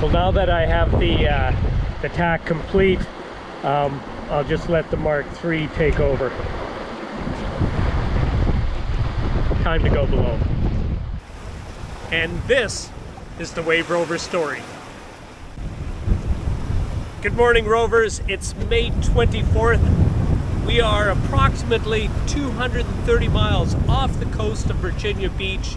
Well, now that I have the tack complete, I'll just let the Mark III take over. Time to go below. And this is the Wave Rover story. Good morning, Rovers. It's May 24th. We are approximately 230 miles off the coast of Virginia Beach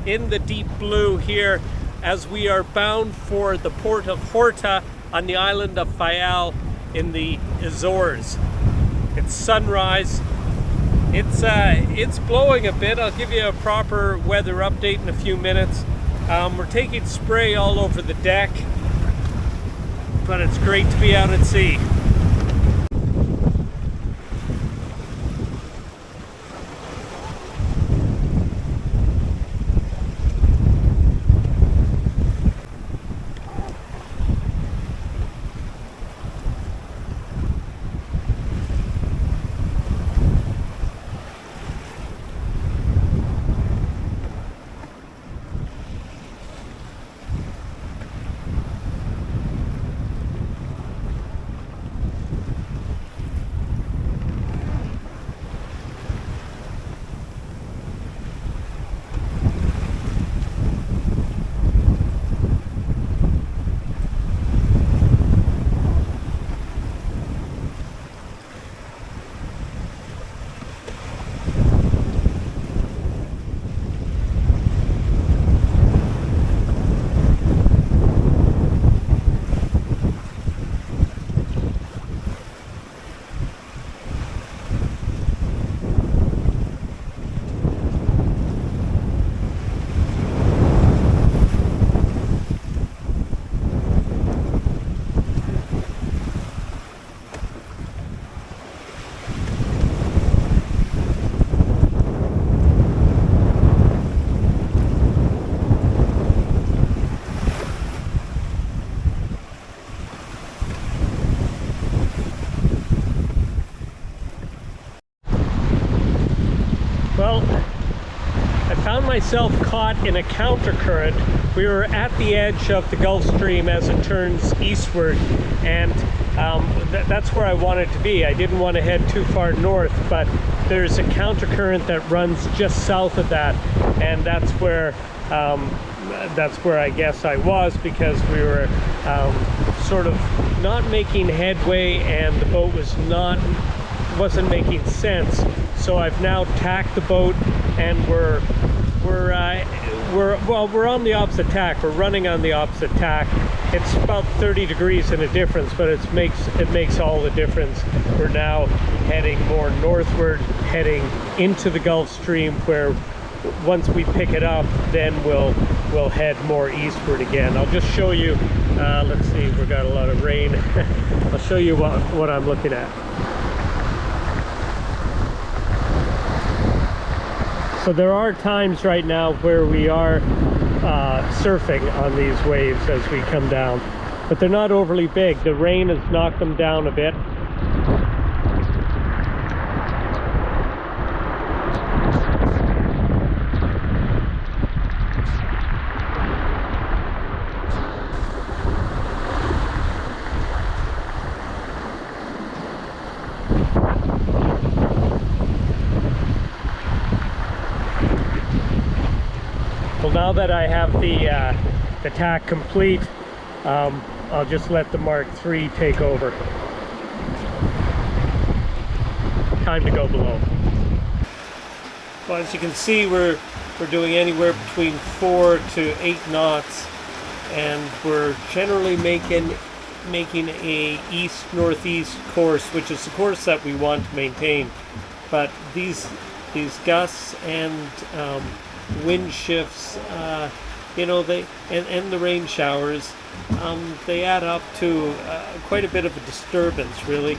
in the deep blue here as we are bound for the port of Horta on the island of Fayal in the Azores. It's sunrise. It's blowing a bit. I'll give you a proper weather update in a few minutes. We're taking spray all over the deck, but it's great to be out at sea. Well, I found myself caught in a countercurrent. We were at the edge of the Gulf Stream as it turns eastward, and that's where I wanted to be. I didn't want to head too far north, but there's a countercurrent that runs just south of that, and that's where I guess I was, because we were sort of not making headway, and the boat wasn't making sense. So I've now tacked the boat, and we're on the opposite tack. We're running on the opposite tack. It's about 30 degrees in a difference, but it makes all the difference. We're now heading more northward, heading into the Gulf Stream, where once we pick it up, then we'll head more eastward again. I'll just show you. Let's see, we've got a lot of rain. I'll show you what I'm looking at. So there are times right now where we are surfing on these waves as we come down, but they're not overly big. The rain has knocked them down a bit. Well, now that I have the tack complete, I'll just let the Mark III take over. Time to go below. Well, as you can see, we're doing anywhere between 4 to 8 knots, and we're generally making a east-northeast course, which is the course that we want to maintain. But these gusts and wind shifts, you know, and the rain showers, they add up to quite a bit of a disturbance, really.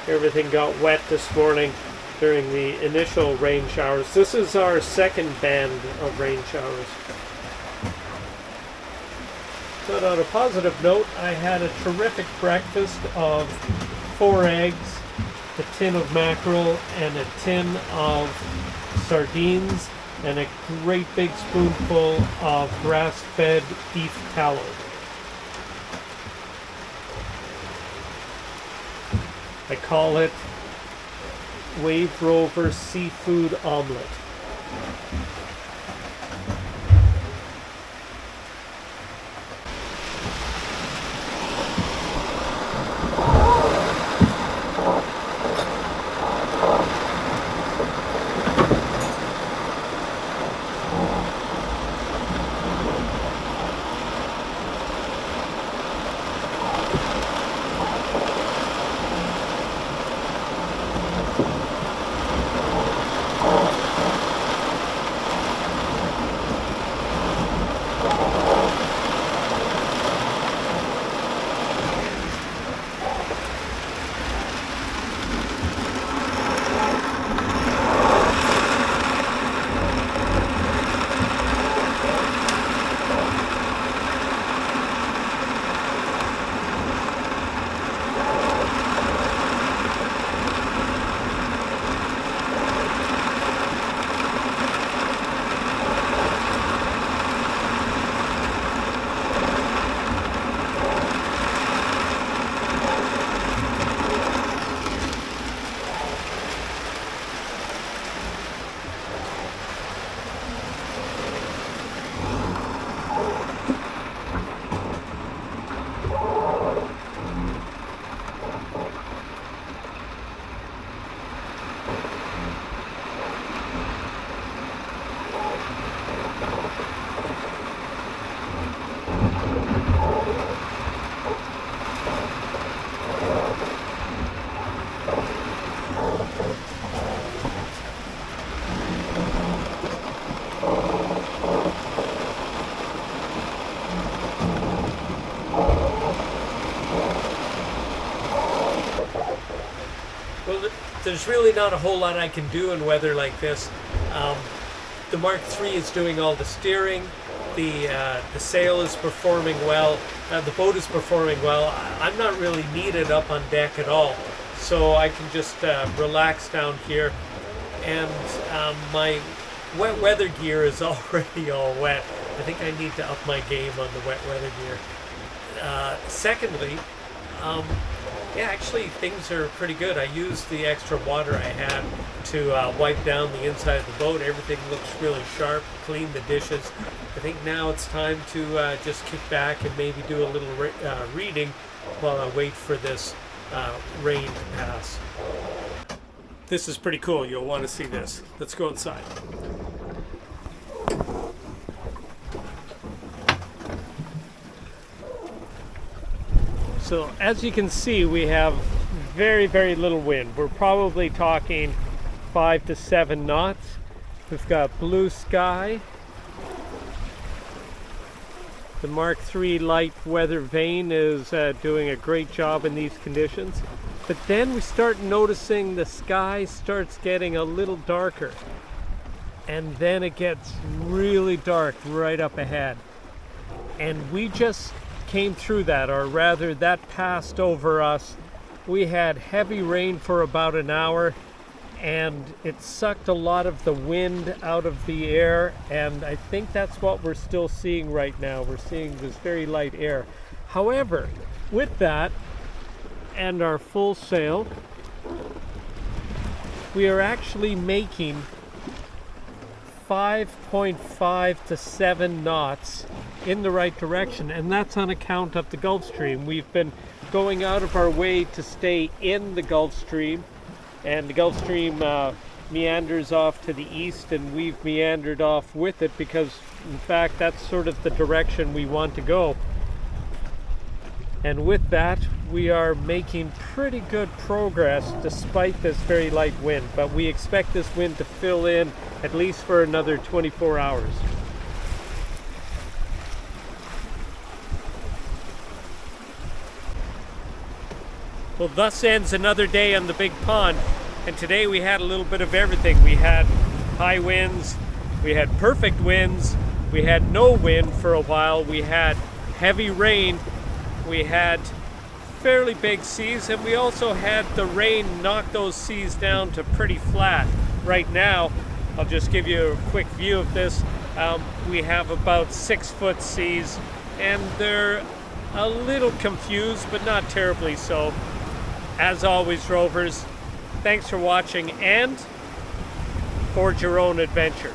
Everything got wet this morning during the initial rain showers. This is our second band of rain showers. But on a positive note, I had a terrific breakfast of 4 eggs, a tin of mackerel, and a tin of sardines, and a great big spoonful of grass-fed beef tallow. I call it Wave Rover Seafood Omelette. There's really not a whole lot I can do in weather like this. The Mark III is doing all the steering. The sail is performing well. The boat is performing well. I'm not really needed up on deck at all, so I can just relax down here. And my wet weather gear is already all wet. I think I need to up my game on the wet weather gear. Secondly, yeah, actually things are pretty good. I used the extra water I had to wipe down the inside of the boat. Everything looks really sharp, clean the dishes. I think now it's time to just kick back and maybe do a little reading while I wait for this rain to pass. This is pretty cool. You'll want to see this. Let's go inside. So as you can see, we have very, very little wind. We're probably talking 5 to 7 knots. We've got blue sky. The Mark III light weather vane is doing a great job in these conditions. But then we start noticing the sky starts getting a little darker. And then it gets really dark right up ahead. And we just came through that, or rather that passed over us. We had heavy rain for about an hour, and it sucked a lot of the wind out of the air, and I think that's what we're still seeing right now. We're seeing this very light air. However, with that and our full sail, we are actually making 5.5 to 7 knots in the right direction, and that's on account of the Gulf Stream. We've been going out of our way to stay in the Gulf Stream, and the Gulf Stream meanders off to the east, and we've meandered off with it because in fact that's sort of the direction we want to go. And with that, we are making pretty good progress despite this very light wind, but we expect this wind to fill in at least for another 24 hours. Well, thus ends another day on the big pond, and today we had a little bit of everything. We had high winds, we had perfect winds, we had no wind for a while, we had heavy rain, we had fairly big seas, and we also had the rain knock those seas down to pretty flat. Right now, I'll just give you a quick view of this. We have about 6-foot seas, and they're a little confused, but not terribly so. As always, rovers, thanks for watching, and forge your own adventure.